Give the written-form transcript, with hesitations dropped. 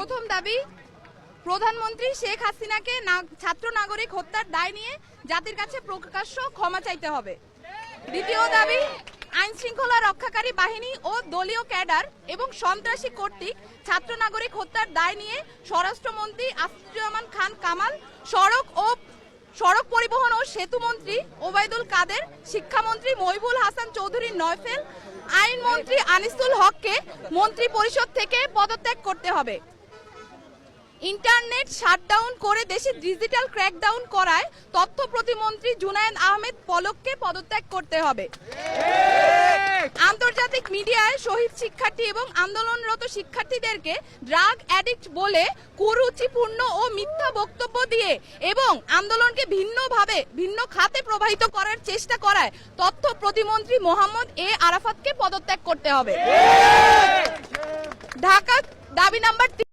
প্রথম দাবি, প্রধানমন্ত্রী শেখ হাসিনাকে ছাত্র নাগরিক হত্যার দায় নিয়ে জাতির কাছে প্রকাশ্য ক্ষমা চাইতে হবে। দ্বিতীয় দাবি, আইন শৃঙ্খলা রক্ষাকারী বাহিনী ও দলীয় ক্যাডার এবং সন্ত্রাসী কর্তৃক ছাত্র নাগরিক হত্যার দায় নিয়ে স্বরাষ্ট্রমন্ত্রী আসাদুজ্জামান খান কামাল, সড়ক পরিবহন ও সেতু মন্ত্রী ওবায়দুল কাদের, শিক্ষামন্ত্রী মহিবুল হাসান চৌধুরী নয়ফেল, আইনমন্ত্রী আনিসুল হককে মন্ত্রী পরিষদ থেকে পদত্যাগ করতে হবে। ইন্টারনেট শাটডাউন করে দেশে ডিজিটাল ক্র্যাকডাউন করায় তথ্য প্রতিমন্ত্রী জুনায়েদ আহমেদ পলককে পদত্যাগ করতে হবে। আন্তর্জাতিক মিডিয়ায় শহীদ শিক্ষার্থী এবং আন্দোলনরত শিক্ষার্থীদেরকে ড্রাগ অ্যাডিক্ট বলে কুরুচিপূর্ণ ও মিথ্যা বক্তব্য দিয়ে এবং আন্দোলনকে ভিন্ন খাতে প্রবাহিত করার চেষ্টা করায় তথ্য প্রতিমন্ত্রী মোহাম্মদ এ আরাফাতকে পদত্যাগ করতে হবে। ঢাকা দাবি নাম্বার